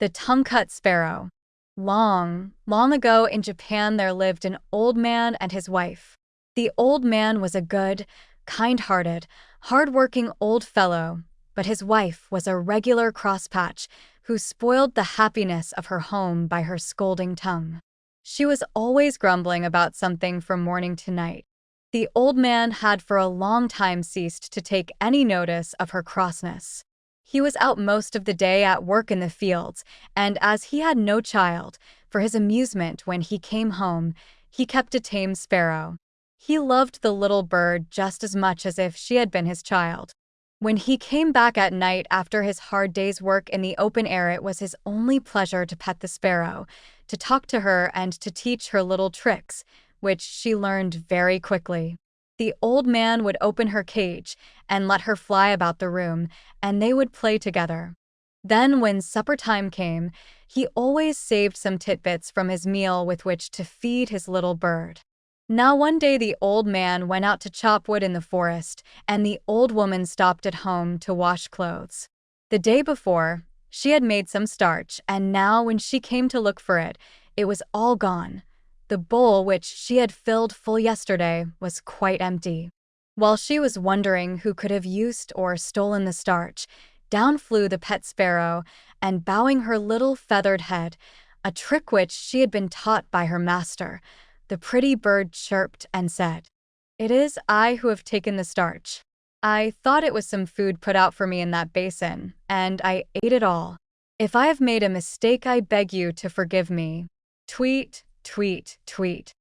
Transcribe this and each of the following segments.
The tongue-cut sparrow. Long, long ago in Japan there lived an old man and his wife. The old man was a good, kind-hearted, hard-working old fellow, but his wife was a regular crosspatch who spoiled the happiness of her home by her scolding tongue. She was always grumbling about something from morning to night. The old man had for a long time ceased to take any notice of her crossness. He was out most of the day at work in the fields, and as he had no child, for his amusement when he came home, he kept a tame sparrow. He loved the little bird just as much as if she had been his child. When he came back at night after his hard day's work in the open air, it was his only pleasure to pet the sparrow, to talk to her and to teach her little tricks, which she learned very quickly. The old man would open her cage and let her fly about the room, and they would play together. Then, when supper time came, he always saved some tidbits from his meal with which to feed his little bird. Now one day the old man went out to chop wood in the forest, and the old woman stopped at home to wash clothes. The day before, she had made some starch, and now when she came to look for it, it was all gone. The bowl which she had filled full yesterday was quite empty. While she was wondering who could have used or stolen the starch, down flew the pet sparrow, and bowing her little feathered head, a trick which she had been taught by her master, the pretty bird chirped and said, "It is I who have taken the starch. I thought it was some food put out for me in that basin, and I ate it all. If I have made a mistake, I beg you to forgive me. Tweet, tweet, tweet."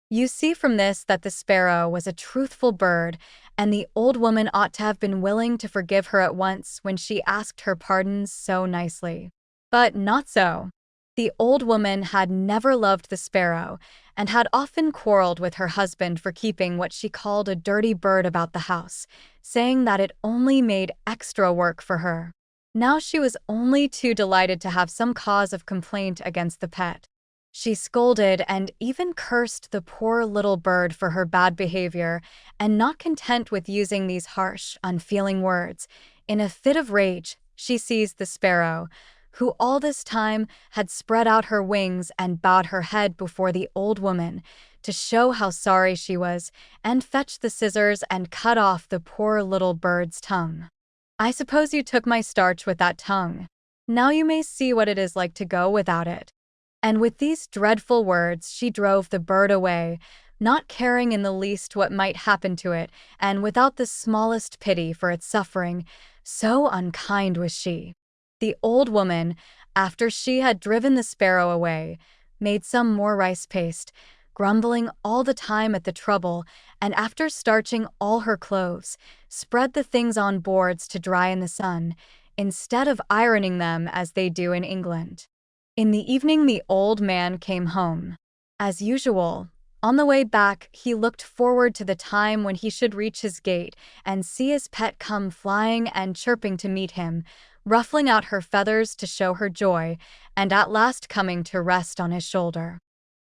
You see from this that the sparrow was a truthful bird, and the old woman ought to have been willing to forgive her at once when she asked her pardons so nicely. But not so. The old woman had never loved the sparrow, and had often quarreled with her husband for keeping what she called a dirty bird about the house, saying that it only made extra work for her. Now she was only too delighted to have some cause of complaint against the pet. She scolded and even cursed the poor little bird for her bad behavior, and not content with using these harsh, unfeeling words, in a fit of rage, she seized the sparrow, who all this time had spread out her wings and bowed her head before the old woman, to show how sorry she was, and fetched the scissors and cut off the poor little bird's tongue. "I suppose you took my starch with that tongue. Now you may see what it is like to go without it." And with these dreadful words she drove the bird away, not caring in the least what might happen to it, and without the smallest pity for its suffering, so unkind was she. The old woman, after she had driven the sparrow away, made some more rice paste, grumbling all the time at the trouble, and after starching all her clothes, spread the things on boards to dry in the sun, instead of ironing them as they do in England. In the evening the old man came home. As usual, on the way back he looked forward to the time when he should reach his gate and see his pet come flying and chirping to meet him, ruffling out her feathers to show her joy, and at last coming to rest on his shoulder.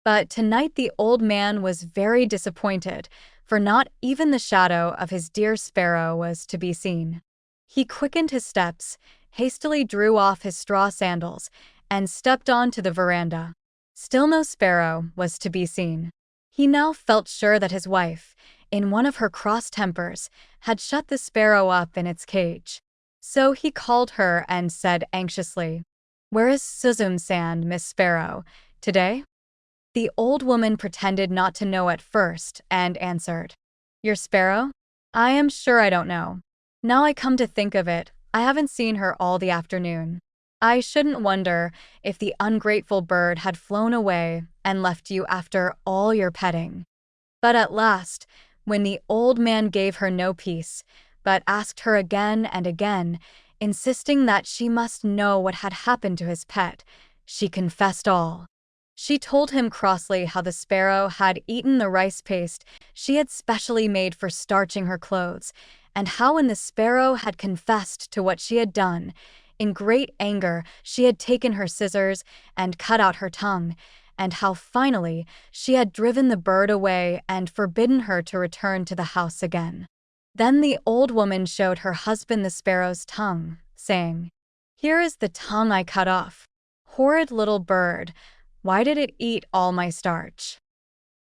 But tonight the old man was very disappointed, for not even the shadow of his dear sparrow was to be seen. He quickened his steps, hastily drew off his straw sandals, and stepped on to the veranda. Still no sparrow was to be seen. He now felt sure that his wife, in one of her cross tempers, had shut the sparrow up in its cage. So he called her and said anxiously, "Where is Susan Sand, Miss Sparrow, today?" The old woman pretended not to know at first and answered, "Your sparrow? I am sure I don't know. Now I come to think of it, I haven't seen her all the afternoon. I shouldn't wonder if the ungrateful bird had flown away and left you after all your petting." But at last, when the old man gave her no peace, but asked her again and again, insisting that she must know what had happened to his pet, she confessed all. She told him crossly how the sparrow had eaten the rice paste she had specially made for starching her clothes, and how when the sparrow had confessed to what she had done, in great anger she had taken her scissors and cut out her tongue, and how finally she had driven the bird away and forbidden her to return to the house again. Then the old woman showed her husband the sparrow's tongue, saying, "Here is the tongue I cut off. horrid little bird, why did it eat all my starch?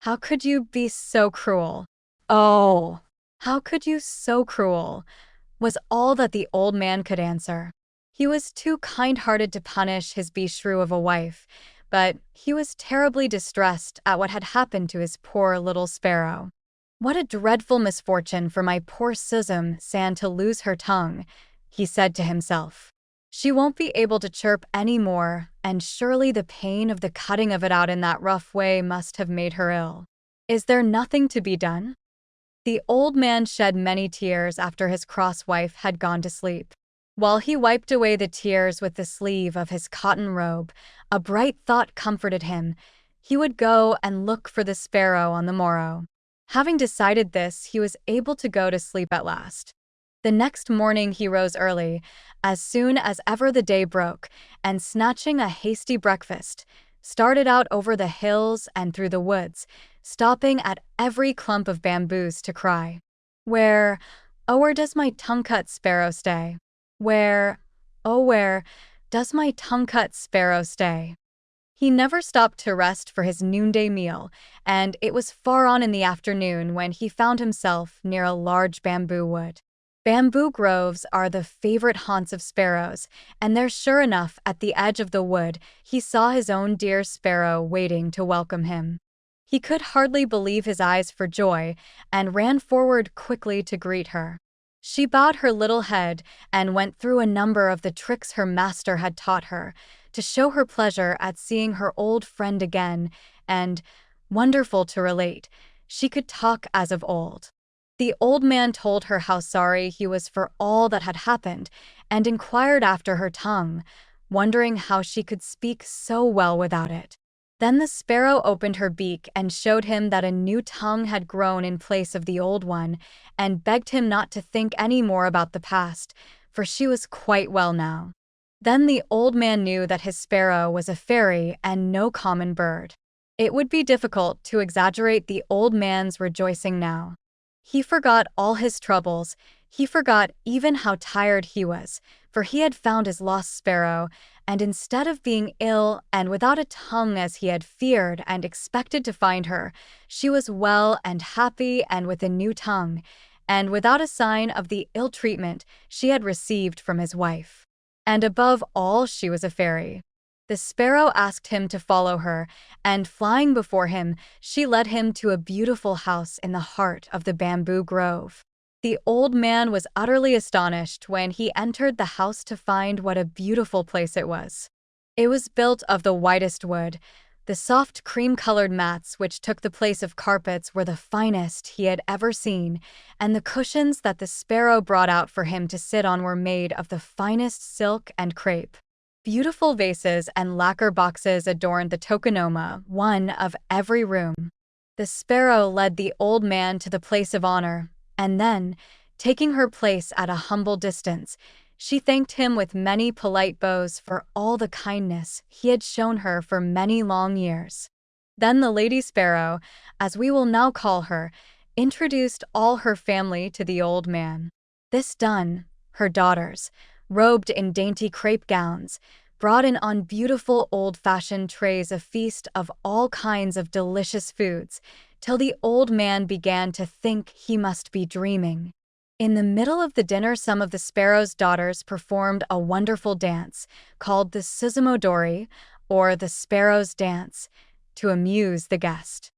How could you be so cruel? Oh, how could you so cruel? Was all that the old man could answer. He was too kind-hearted to punish his beshrew of a wife, but he was terribly distressed at what had happened to his poor little sparrow. What a dreadful misfortune for my poor Susan Sand to lose her tongue, he said to himself. She won't be able to chirp any more, and surely the pain of the cutting of it out in that rough way must have made her ill. Is there nothing to be done? The old man shed many tears after his cross wife had gone to sleep. While he wiped away the tears with the sleeve of his cotton robe, a bright thought comforted him. He would go and look for the sparrow on the morrow. Having decided this, he was able to go to sleep at last. The next morning he rose early, as soon as ever the day broke, and snatching a hasty breakfast, started out over the hills and through the woods, stopping at every clump of bamboos to cry, "Where, oh where does my tongue-cut sparrow stay? Where, oh where, does my tongue-cut sparrow stay?" He never stopped to rest for his noonday meal, and it was far on in the afternoon when he found himself near a large bamboo wood. Bamboo groves are the favorite haunts of sparrows, and there sure enough at the edge of the wood he saw his own dear sparrow waiting to welcome him. He could hardly believe his eyes for joy, and ran forward quickly to greet her. She bowed her little head and went through a number of the tricks her master had taught her, to show her pleasure at seeing her old friend again, and, wonderful to relate, she could talk as of old. The old man told her how sorry he was for all that had happened, and inquired after her tongue, wondering how she could speak so well without it. Then the sparrow opened her beak and showed him that a new tongue had grown in place of the old one, and begged him not to think any more about the past, for she was quite well now. Then the old man knew that his sparrow was a fairy and no common bird. It would be difficult to exaggerate the old man's rejoicing now. He forgot all his troubles, he forgot even how tired he was, for he had found his lost sparrow, and instead of being ill and without a tongue as he had feared and expected to find her, she was well and happy and with a new tongue, and without a sign of the ill treatment she had received from his wife. And above all, she was a fairy. The sparrow asked him to follow her, and flying before him, she led him to a beautiful house in the heart of the bamboo grove. The old man was utterly astonished when he entered the house to find what a beautiful place it was. It was built of the whitest wood. The soft cream-colored mats which took the place of carpets were the finest he had ever seen, and the cushions that the sparrow brought out for him to sit on were made of the finest silk and crepe. Beautiful vases and lacquer boxes adorned the tokonoma, one of every room. The sparrow led the old man to the place of honor, and then, taking her place at a humble distance, she thanked him with many polite bows for all the kindness he had shown her for many long years. Then the Lady Sparrow, as we will now call her, introduced all her family to the old man. This done, her daughters, robed in dainty crepe gowns, brought in on beautiful old-fashioned trays a feast of all kinds of delicious foods, till the old man began to think he must be dreaming. In the middle of the dinner, some of the sparrow's daughters performed a wonderful dance, called the Suzumodori, or the sparrow's dance, to amuse the guest.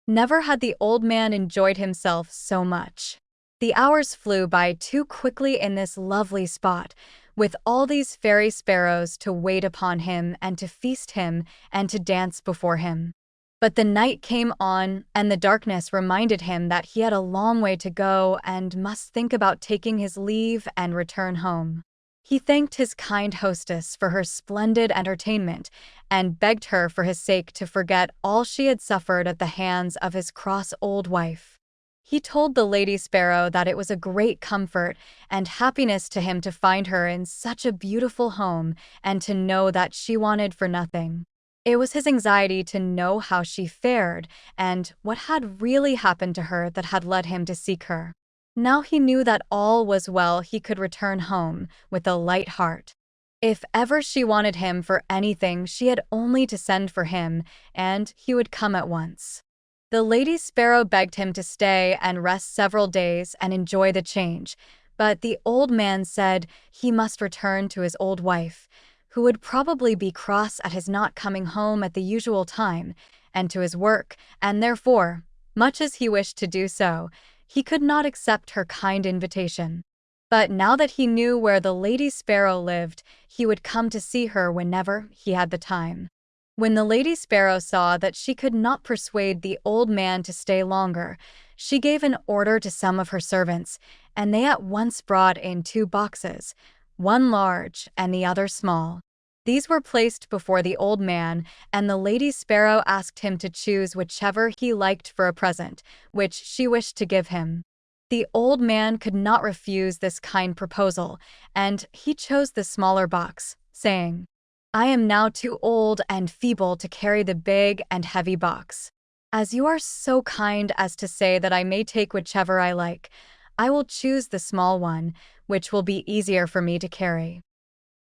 Never had the old man enjoyed himself so much. The hours flew by too quickly in this lovely spot, with all these fairy sparrows to wait upon him and to feast him and to dance before him. But the night came on, and the darkness reminded him that he had a long way to go and must think about taking his leave and return home. He thanked his kind hostess for her splendid entertainment and begged her for his sake to forget all she had suffered at the hands of his cross old wife. He told the Lady Sparrow that it was a great comfort and happiness to him to find her in such a beautiful home and to know that she wanted for nothing. It was his anxiety to know how she fared and what had really happened to her that had led him to seek her. Now he knew that all was well, he could return home with a light heart. If ever she wanted him for anything, she had only to send for him, and he would come at once. The Lady Sparrow begged him to stay and rest several days and enjoy the change, but the old man said he must return to his old wife, who would probably be cross at his not coming home at the usual time, and to his work, and therefore, much as he wished to do so, he could not accept her kind invitation. But now that he knew where the Lady Sparrow lived, he would come to see her whenever he had the time. When the Lady Sparrow saw that she could not persuade the old man to stay longer, she gave an order to some of her servants, and they at once brought in 2 boxes, one large and the other small. These were placed before the old man, and the Lady Sparrow asked him to choose whichever he liked for a present, which she wished to give him. The old man could not refuse this kind proposal, and he chose the smaller box, saying, "I am now too old and feeble to carry the big and heavy box. As you are so kind as to say that I may take whichever I like, I will choose the small one, which will be easier for me to carry."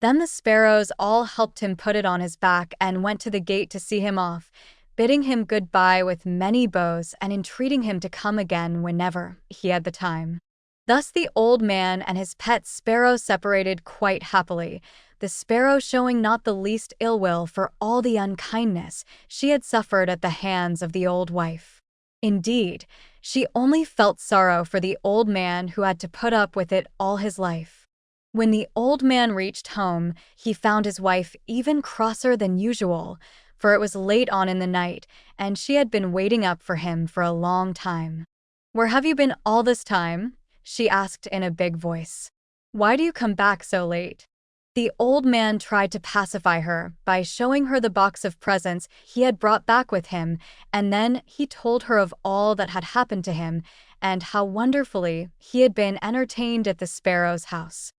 Then the sparrows all helped him put it on his back and went to the gate to see him off, bidding him goodbye with many bows and entreating him to come again whenever he had the time. Thus the old man and his pet sparrow separated quite happily, the sparrow showing not the least ill will for all the unkindness she had suffered at the hands of the old wife. Indeed, she only felt sorrow for the old man who had to put up with it all his life. When the old man reached home, he found his wife even crosser than usual, for it was late on in the night, and she had been waiting up for him for a long time. "Where have you been all this time?" she asked in a big voice. "Why do you come back so late?" The old man tried to pacify her by showing her the box of presents he had brought back with him, and then he told her of all that had happened to him and how wonderfully he had been entertained at the sparrow's house.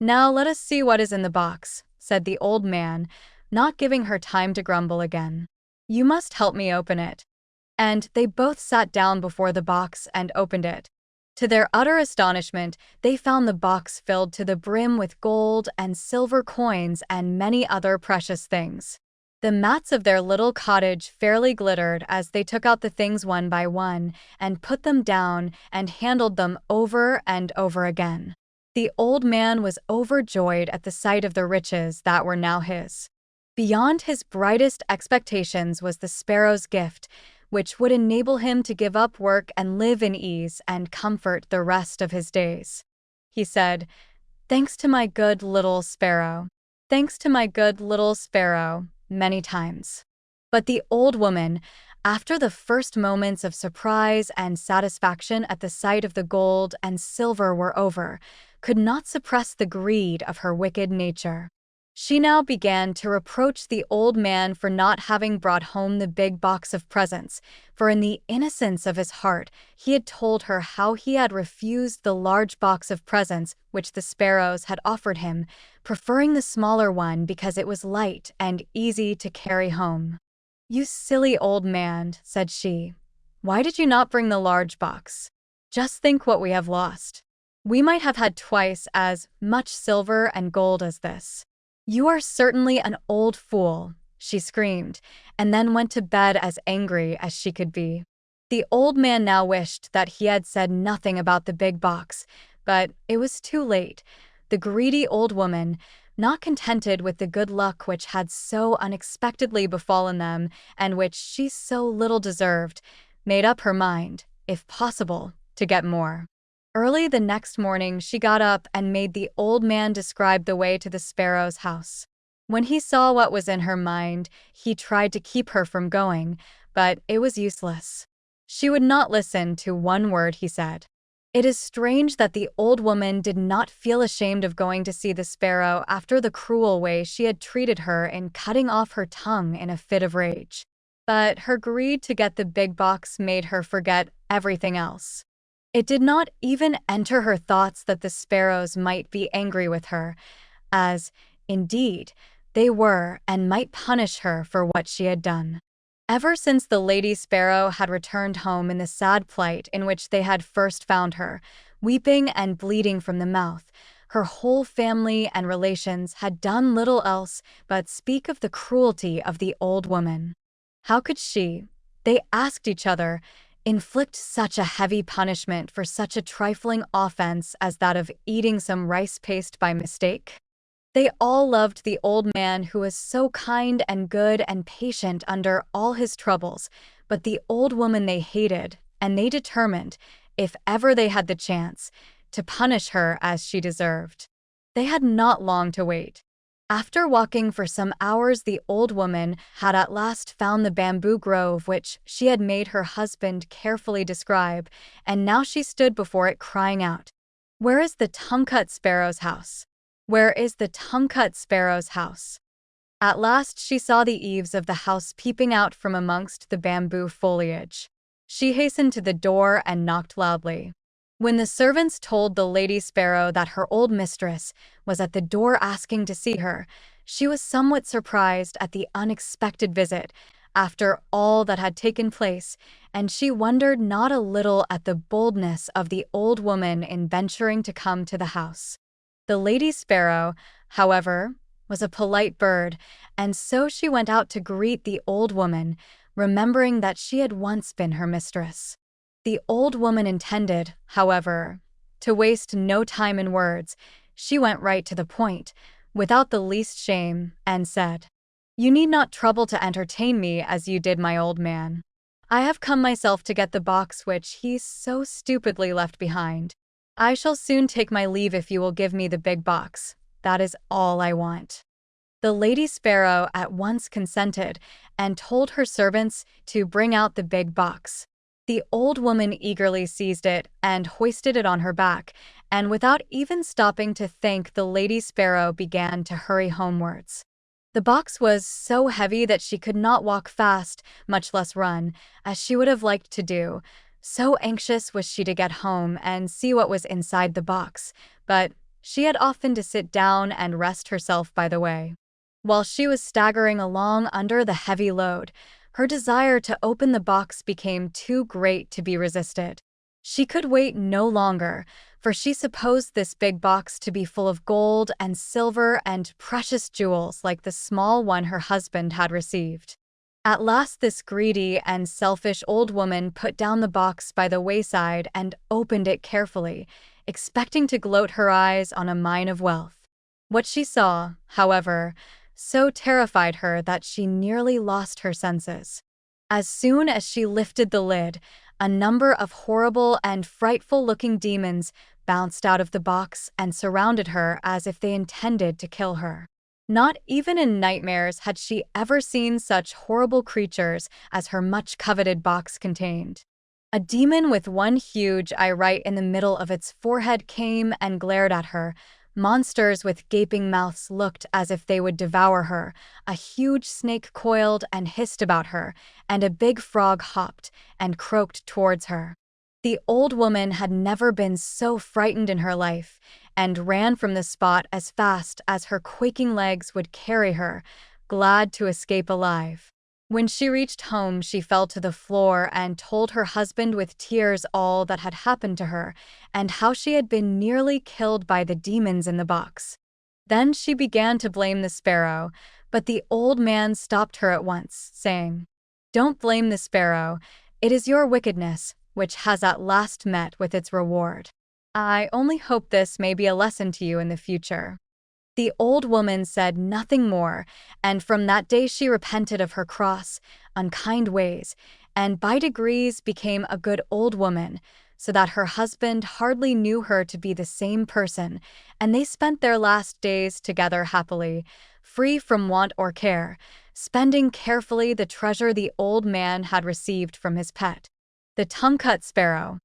"Now let us see what is in the box," said the old man, not giving her time to grumble again. "You must help me open it." And they both sat down before the box and opened it. To their utter astonishment, they found the box filled to the brim with gold and silver coins and many other precious things. The mats of their little cottage fairly glittered as they took out the things one by one and put them down and handled them over and over again. The old man was overjoyed at the sight of the riches that were now his. Beyond his brightest expectations was the sparrow's gift, which would enable him to give up work and live in ease and comfort the rest of his days. He said, "Thanks to my good little sparrow. Thanks to my good little sparrow," many times. But the old woman, after the first moments of surprise and satisfaction at the sight of the gold and silver were over, could not suppress the greed of her wicked nature. She now began to reproach the old man for not having brought home the big box of presents, for in the innocence of his heart he had told her how he had refused the large box of presents which the sparrows had offered him, preferring the smaller one because it was light and easy to carry home. "You silly old man," said she, "why did you not bring the large box? Just think what we have lost. We might have had twice as much silver and gold as this." "You are certainly an old fool," she screamed, and then went to bed as angry as she could be. The old man now wished that he had said nothing about the big box, but it was too late. The greedy old woman, not contented with the good luck which had so unexpectedly befallen them and which she so little deserved, made up her mind, if possible, to get more. Early the next morning she got up and made the old man describe the way to the sparrow's house. When he saw what was in her mind, he tried to keep her from going, but it was useless. She would not listen to one word he said. It is strange that the old woman did not feel ashamed of going to see the sparrow after the cruel way she had treated her in cutting off her tongue in a fit of rage. But her greed to get the big box made her forget everything else. It did not even enter her thoughts that the sparrows might be angry with her, as, indeed, they were and might punish her for what she had done. Ever since the Lady Sparrow had returned home in the sad plight in which they had first found her, weeping and bleeding from the mouth, Her whole family and relations had done little else but speak of the cruelty of the old woman. How could she, they asked each other, inflict such a heavy punishment for such a trifling offense as that of eating some rice paste by mistake? They all loved the old man who was so kind and good and patient under all his troubles, but the old woman they hated, and they determined, if ever they had the chance, to punish her as she deserved. They had not long to wait. After walking for some hours, the old woman had at last found the bamboo grove which she had made her husband carefully describe, and now she stood before it crying out, "Where is the tongue-cut sparrow's house? Where is the tongue-cut sparrow's house?" At last she saw the eaves of the house peeping out from amongst the bamboo foliage. She hastened to the door and knocked loudly. When the servants told the Lady Sparrow that her old mistress was at the door asking to see her, she was somewhat surprised at the unexpected visit after all that had taken place, and she wondered not a little at the boldness of the old woman in venturing to come to the house. The Lady Sparrow, however, was a polite bird, and so she went out to greet the old woman, remembering that she had once been her mistress. The old woman intended, however, to waste no time in words. She went right to the point, without the least shame, and said, "You need not trouble to entertain me as you did my old man. I have come myself to get the box which he so stupidly left behind. I shall soon take my leave if you will give me the big box. That is all I want." The Lady Sparrow at once consented and told her servants to bring out the big box. The old woman eagerly seized it and hoisted it on her back, and without even stopping to thank the Lady Sparrow began to hurry homewards. The box was so heavy that she could not walk fast, much less run, as she would have liked to do. So anxious was she to get home and see what was inside the box, but she had often to sit down and rest herself by the way. While she was staggering along under the heavy load, her desire to open the box became too great to be resisted. She could wait no longer, for she supposed this big box to be full of gold and silver and precious jewels like the small one her husband had received. At last this greedy and selfish old woman put down the box by the wayside and opened it carefully, expecting to gloat her eyes on a mine of wealth. What she saw, however, so terrified her that she nearly lost her senses. As soon as she lifted the lid, a number of horrible and frightful-looking demons bounced out of the box and surrounded her as if they intended to kill her. Not even in nightmares had she ever seen such horrible creatures as her much-coveted box contained. A demon with one huge eye right in the middle of its forehead came and glared at her. Monsters with gaping mouths looked as if they would devour her. A huge snake coiled and hissed about her, and a big frog hopped and croaked towards her. The old woman had never been so frightened in her life, and ran from the spot as fast as her quaking legs would carry her, glad to escape alive. When she reached home, she fell to the floor and told her husband with tears all that had happened to her, and how she had been nearly killed by the demons in the box. Then she began to blame the sparrow, but the old man stopped her at once, saying, "Don't blame the sparrow. It is your wickedness which has at last met with its reward. I only hope this may be a lesson to you in the future." The old woman said nothing more, and from that day she repented of her cross, unkind ways, and by degrees became a good old woman, so that her husband hardly knew her to be the same person, and they spent their last days together happily, free from want or care, spending carefully the treasure the old man had received from his pet, the tongue-cut sparrow.